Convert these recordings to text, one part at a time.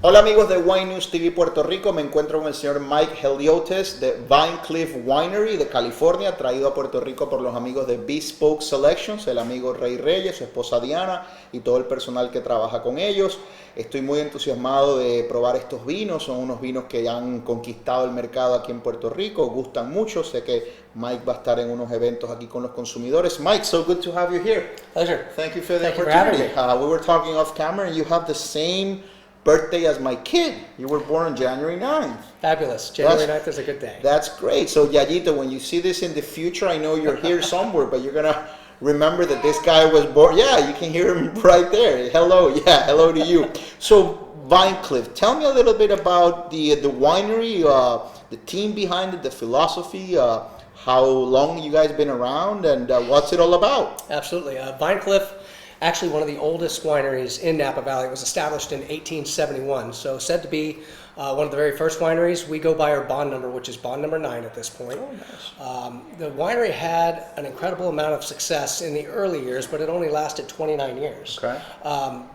Hola amigos de Wine News TV Puerto Rico, me encuentro con el señor Mike Heliotes de Vine Cliff Winery de California, traído a Puerto Rico por los amigos de Bespoke Selections, el amigo Rey Reyes, su esposa Diana y todo el personal que trabaja con ellos. Estoy muy entusiasmado de probar estos vinos, son unos vinos que ya han conquistado el mercado aquí en Puerto Rico, gustan mucho, sé que Mike va a estar en unos eventos aquí con los consumidores. Mike, so good to have you here. Pleasure. Thank you for the Thank you for opportunity. having me. We were talking off camera and you have the same birthday as my kid. You were born on January 9th. Fabulous. January 9th is a good day. That's great. So Yayito, when you see this in the future, I know you're here somewhere, but you're going to remember that this guy was born. Yeah, you can hear him right there. Hello. Yeah, hello to you. So Vine Cliff, tell me a little bit about the winery, the team behind it, the philosophy, how long you guys been around, and what's it all about? Absolutely. Vine Cliff, actually one of the oldest wineries in Napa Valley. It was established in 1871, so said to be one of the very first wineries. We go by our bond number, which is bond number 9 at this point. Oh, nice. The winery had an incredible amount of success in the early years, but it only lasted 29 years. Okay.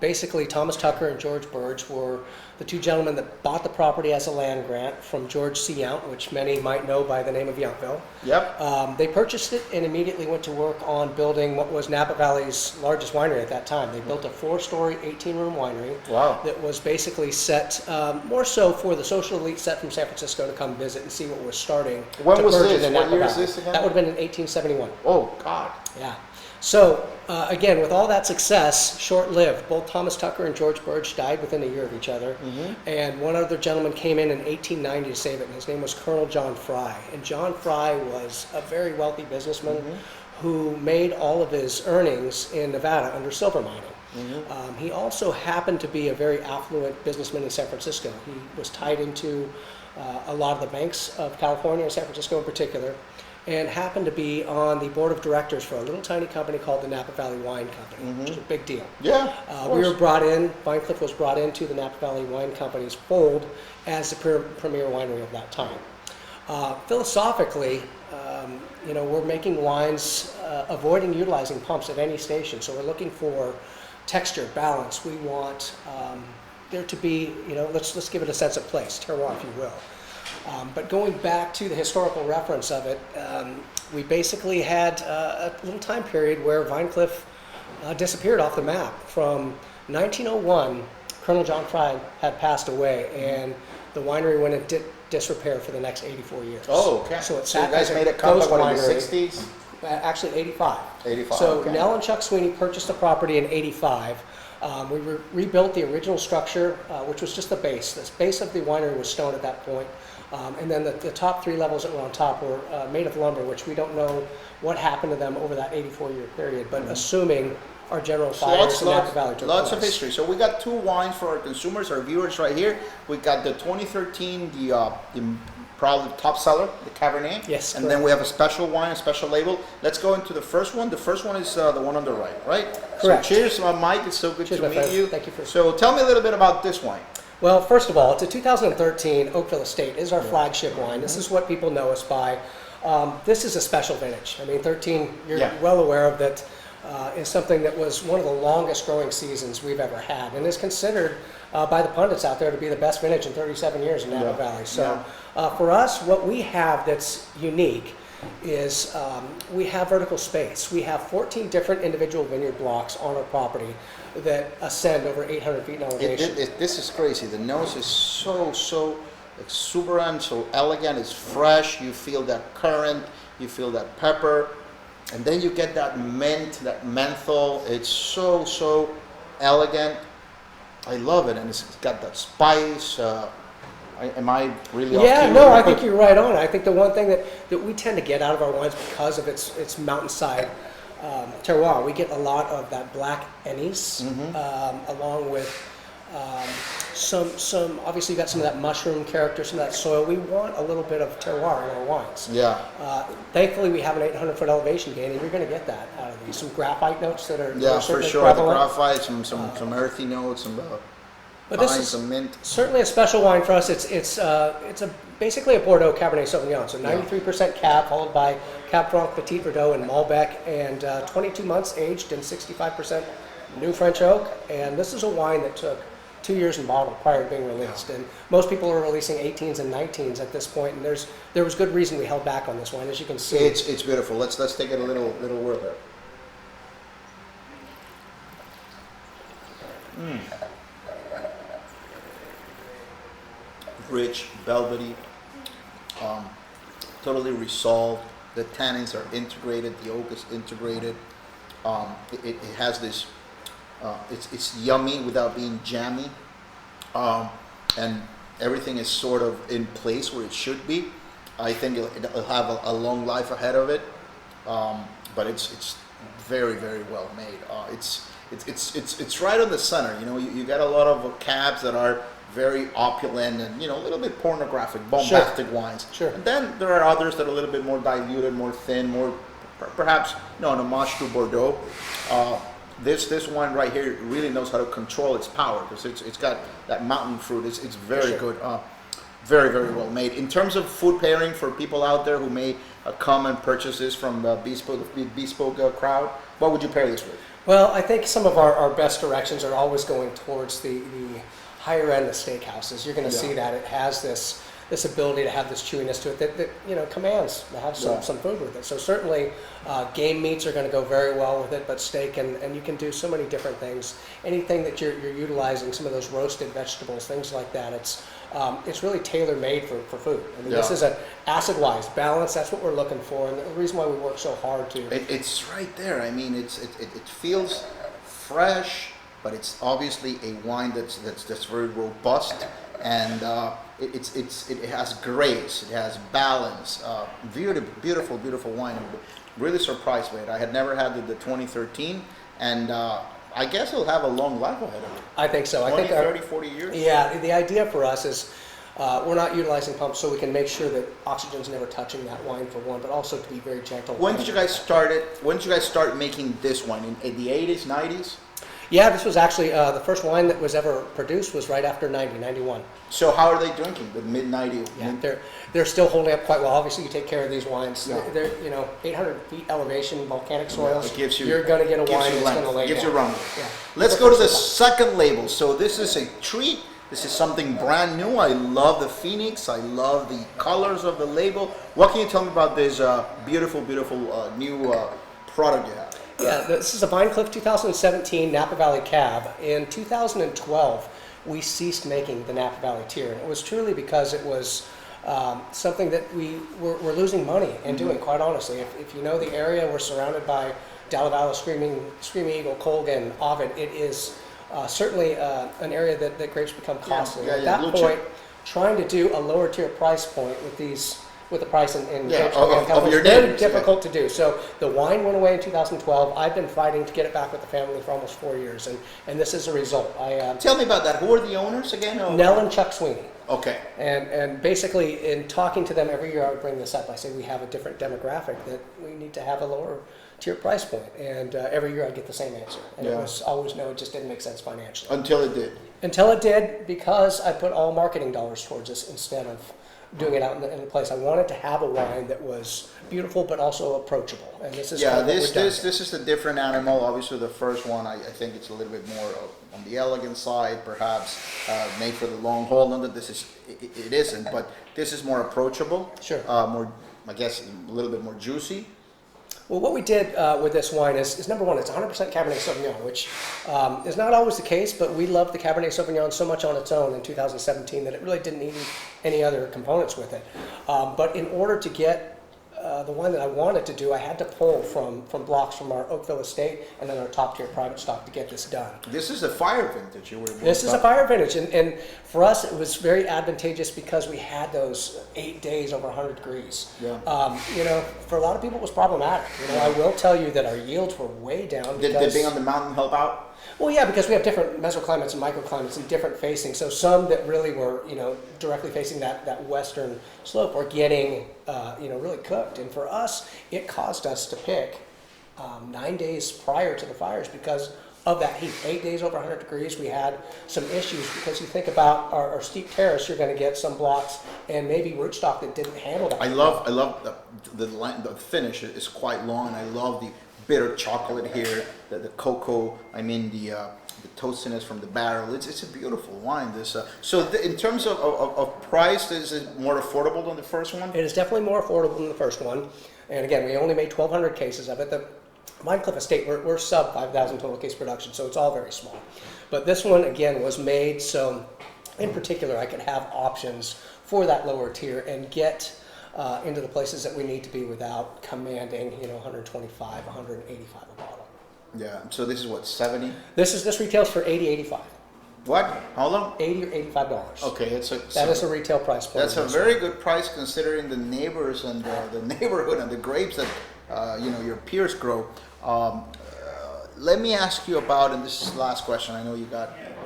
Basically, Thomas Tucker and George Burge were the two gentlemen that bought the property as a land grant from George C. Yount, which many might know by the name of Yountville. Yep. They purchased it and immediately went to work on building what was Napa Valley's largest winery at that time. They built a 4-story, 18-room winery. Wow. That was basically set more so for the social elite set from San Francisco to come visit and see what was starting. When was burgeon this? in What Napa year is Valley. this again? That would have been in 1871. Oh, God. Yeah. So, again, with all that success, short-lived. Both Thomas Tucker and George Burge died within a year of each other. And one other gentleman came in 1890 to save it, and his name was Colonel John Fry. And John Fry was a very wealthy businessman who made all of his earnings in Nevada under silver mining. He also happened to be a very affluent businessman in San Francisco. He was tied into a lot of the banks of California and San Francisco in particular, and happened to be on the board of directors for a little tiny company called the Napa Valley Wine Company, which is a big deal. Yeah. We were brought in, Vine Cliff was brought into the Napa Valley Wine Company's fold as the premier winery of that time. Philosophically, we're making wines, avoiding utilizing pumps at any station. So we're looking for texture, balance. We want there to be, let's give it a sense of place, terroir, if you will. But going back to the historical reference of it, we basically had a little time period where Vine Cliff disappeared off the map. From 1901, Colonel John Fry had passed away, and the winery went into disrepair for the next 84 years. Oh, okay. So you guys made a comeback in the 60s? Actually, 85. 85, So okay. Nell and Chuck Sweeney purchased the property in 85. We rebuilt the original structure, which was just the base. The base of the winery was stone at that point. And then the top 3 levels that were on top were made of lumber, which we don't know what happened to them over that 84-year period, but assuming our general fires in Napa Valley took lots place. of history. So we got 2 wines for our consumers, our viewers right here. We got the 2013, the probably top seller, the Cabernet. Yes, and then we have a special wine, a special label. Let's go into the first one. The first one is the one on the right? Correct. So cheers, Mike. It's so good Cheers, to my meet friend. you. Thank you for. So tell me a little bit about this wine. Well, first of all, it's a 2013 Oakville Estate. Is our flagship wine. This is what people know us by. This is a special vintage. I mean, 13, you're well aware of that, is something that was one of the longest growing seasons we've ever had, and is considered by the pundits out there to be the best vintage in 37 years in Napa Valley. So for us, what we have that's unique is we have vertical space. We have 14 different individual vineyard blocks on our property that ascend over 800 feet in elevation. This is crazy. The nose is so exuberant, so elegant. It's fresh. You feel that currant. You feel that pepper. And then you get that mint, that menthol. It's so elegant. I love it. And it's got that spice. Am I really off Yeah, key? no, I think you're right on. I think the one thing that we tend to get out of our wines because of its mountainside terroir, we get a lot of that black anise, along with some obviously got some of that mushroom character, some of that soil. We want a little bit of terroir in our wines. Yeah. Thankfully, we have an 800-foot elevation gain, and you're going to get that out of these. Some graphite notes that are for sure. prevalent. The graphite, some earthy notes, some But this is some mint. certainly a special wine for us. It's basically a Bordeaux Cabernet Sauvignon. So 93% Cab, followed by Cab Franc, Petit Verdot, and Malbec, and 22 months aged in 65% new French oak. And this is a wine that took 2 years in bottle prior to being released. And most people are releasing 18s and 19s at this point, and there was good reason we held back on this wine, as you can see. It's beautiful. Let's take it a little whirl there. Rich, velvety, totally resolved. The tannins are integrated. The oak is integrated. It has this. It's yummy without being jammy, and everything is sort of in place where it should be. I think it'll have a long life ahead of it, but it's very, very well made. It's right on the center. You know, you got a lot of cabs that are very opulent and, you know, a little bit pornographic, bombastic wines. Sure. And then there are others that are a little bit more diluted, more thin, more perhaps an homage to Bordeaux. This wine right here really knows how to control its power because it's got that mountain fruit. It's very good. Very, very well made. In terms of food pairing for people out there who may come and purchase this from the Bespoke crowd, what would you pair this with? Well, I think some of our best directions are always going towards the higher end of steakhouses. You're going to see that it has this ability to have this chewiness to it that you know, commands to have some food with it. So certainly game meats are going to go very well with it, but steak and you can do so many different things. Anything that you're utilizing, some of those roasted vegetables, things like that. It's really tailor made for food. I mean, this is an acid wise balance. That's what we're looking for, and the reason why we work so hard to. It's right there. I mean, it feels fresh, but it's obviously a wine that's very robust, and it has grace, it has balance. Beautiful wine. I'm really surprised with it. I had never had the 2013, and I guess it'll have a long life ahead of it. I think so. 20, I think 30, 40 years? Yeah, the idea for us is we're not utilizing pumps, so we can make sure that oxygen's never touching that wine for one, but also to be very gentle. When did you guys start making this wine? In the 80s, 90s? Yeah, this was actually the first wine that was ever produced was right after 91. So how are they drinking? The mid-90s? Yeah, they're still holding up quite well. Obviously, you take care of these wines. Yeah. They're 800 feet elevation, volcanic soils. It gives you, you're going to get a wine that's going to lay gives down. you rumble. Yeah. Let's go to the second label. So this is a treat. This is something brand new. I love the Phoenix. I love the colors of the label. What can you tell me about this beautiful new product you have? Yeah, this is a Vine Cliff 2017 Napa Valley Cab. In 2012, we ceased making the Napa Valley tier, and it was truly because it was something that we were losing money in doing, quite honestly. If you know the area, we're surrounded by Dalla Screaming Eagle, Colgan, Ovid. It is certainly an area that grapes become costly. At that point, trying to do a lower tier price point with the price in grapes of your very difficult to do. So the wine went away in 2012. I've been fighting to get it back with the family for almost 4 years, and this is a result. Tell me about that. Who are the owners again? Nell and Chuck Sweeney. Okay. And basically, in talking to them every year, I would bring this up. I say we have a different demographic that we need to have a lower tier price point. And every year I get the same answer. And it was always no, it just didn't make sense financially. Until it did. Until it did, because I put all marketing dollars towards this instead of doing it out in the place. I wanted to have a wine that was beautiful but also approachable, and this is this is a different animal. Obviously, the first one I think it's a little bit more on the elegant side, perhaps made for the long haul. Not that it isn't, but this is more approachable. Sure. More, I guess, a little bit more juicy. Well, what we did with this wine is number one, it's 100% Cabernet Sauvignon, which is not always the case, but we loved the Cabernet Sauvignon so much on its own in 2017 that it really didn't need any other components with it. But in order to get the wine that I wanted to do, I had to pull from blocks from our Oakville estate and then our top tier private stock to get this done. This is a fire vintage. This is a fire vintage, and for us it was very advantageous because we had those 8 days over 100 degrees. Yeah. For a lot of people it was problematic. I will tell you that our yields were way down. Did being on the mountain help out? Well, yeah, because we have different mesoclimates and microclimates and different facing. So some that really were, directly facing that western slope were getting, really cooked. And for us, it caused us to pick 9 days prior to the fires because of that heat. 8 days over 100 degrees, we had some issues because you think about our steep terrace, you're going to get some blocks and maybe rootstock that didn't handle that. I love the finish is quite long, and I love the bitter chocolate here. the cocoa. I mean the toastiness from the barrel. It's a beautiful wine. In terms of price, is it more affordable than the first one? It is definitely more affordable than the first one. And again, we only made 1,200 cases of it. The Vine Cliff Estate, we're sub 5,000 total case production, so it's all very small. But this one, again, was made so, in particular, I could have options for that lower tier and get into the places that we need to be without commanding, 125, 185 a bottle. Yeah. So this is what, 70? This retails for 80, 85. What? How long? $80 or $85. Okay, that is a retail price point. That's a very good price considering the neighbors and the neighborhood and the grapes that your peers grow. Let me ask you about, and this is the last question. I know you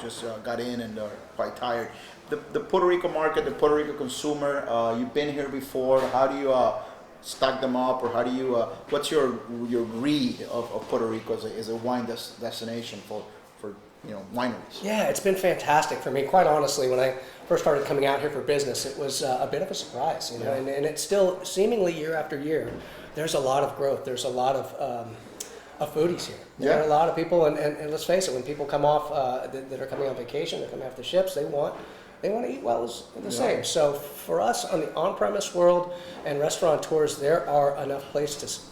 just got in and are quite tired. The Puerto Rico market, the Puerto Rico consumer. You've been here before. How do you stock them up, or how do you? What's your read of Puerto Rico as a wine destination for wineries? Yeah, it's been fantastic for me. Quite honestly, when I first started coming out here for business, it was a bit of a surprise, Yeah. and it's still seemingly year after year. There's a lot of growth. There's a lot of foodies here. There are a lot of people, and let's face it, when people come off that are coming on vacation, they're coming off the ships, they want to eat well as the same. So for us on the on-premise world and restaurateurs, there are enough places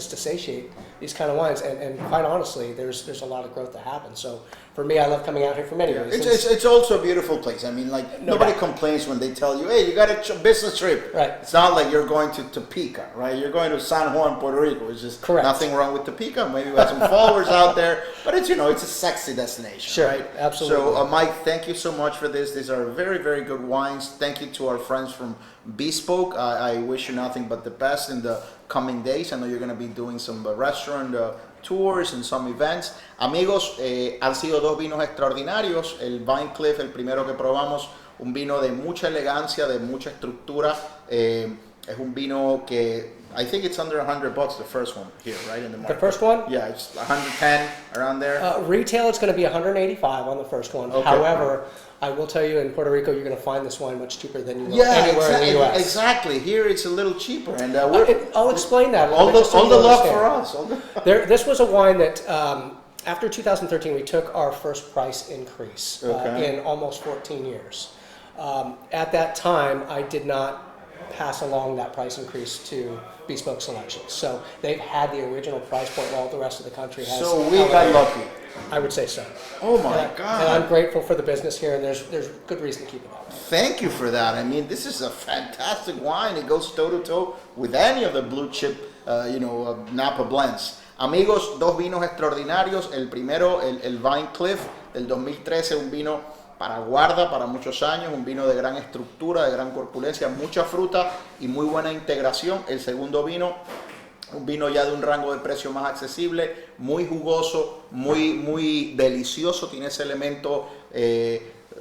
to satiate these kind of wines, and quite honestly, there's a lot of growth to happen. So for me, I love coming out here for many reasons. It's also a beautiful place. I mean, nobody complains when they tell you, hey, you got a business trip. Right. It's not like you're going to Topeka, right? You're going to San Juan, Puerto Rico. It's just nothing wrong with Topeka. Maybe we have some followers out there, but it's a sexy destination, sure, right? Absolutely. So, Mike, thank you so much for this. These are very, very good wines. Thank you to our friends from Bespoke. I wish you nothing but the best in the coming days. I know you're going to be doing some restaurant tours and some events. Amigos, han sido dos vinos extraordinarios. El Vine Cliff, el primero que probamos, un vino de mucha elegancia, de mucha estructura. Es un vino que I think it's under $100, the first one here, right, in the market. The first one? Yeah, it's 110, around there. Retail, it's going to be 185 on the first one. Okay. However, I will tell you, in Puerto Rico, you're going to find this wine much cheaper than you will anywhere in the U.S. Exactly. Here, it's a little cheaper, and I'll explain that. All the love for us. This was a wine that, after 2013, we took our first price increase in almost 14 years. At that time, I did not pass along that price increase to Bespoke Selections. So they've had the original price point while the rest of the country has. So we got lucky. I would say so. Oh my God. And I'm grateful for the business here, and there's good reason to keep it up. Thank you for that. I mean, this is a fantastic wine. It goes toe to toe with any of the blue chip, Napa blends. Amigos, dos vinos extraordinarios. El primero, el Vine Cliff del 2013, un vino para guarda, para muchos años, un vino de gran estructura, de gran corpulencia, mucha fruta y muy buena integración. El segundo vino, un vino ya de un rango de precio más accesible, muy jugoso, muy delicioso, tiene ese elemento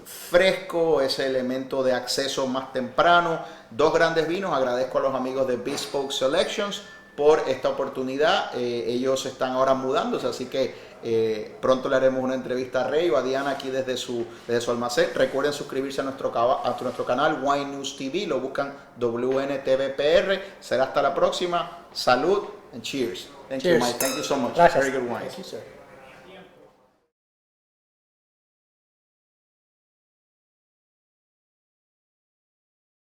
fresco, ese elemento de acceso más temprano. Dos grandes vinos. Agradezco a los amigos de Bespoke Selections por esta oportunidad. Ellos están ahora mudándose, así que pronto le haremos una entrevista a Rey o a Diana aquí desde su almacén. Recuerden suscribirse a nuestro canal Wine News TV, lo buscan WNTVPR. Será hasta la próxima. Salud and cheers. Thank you, Mike. Thank you so much. Gracias. Very good wine. Thank you, sir.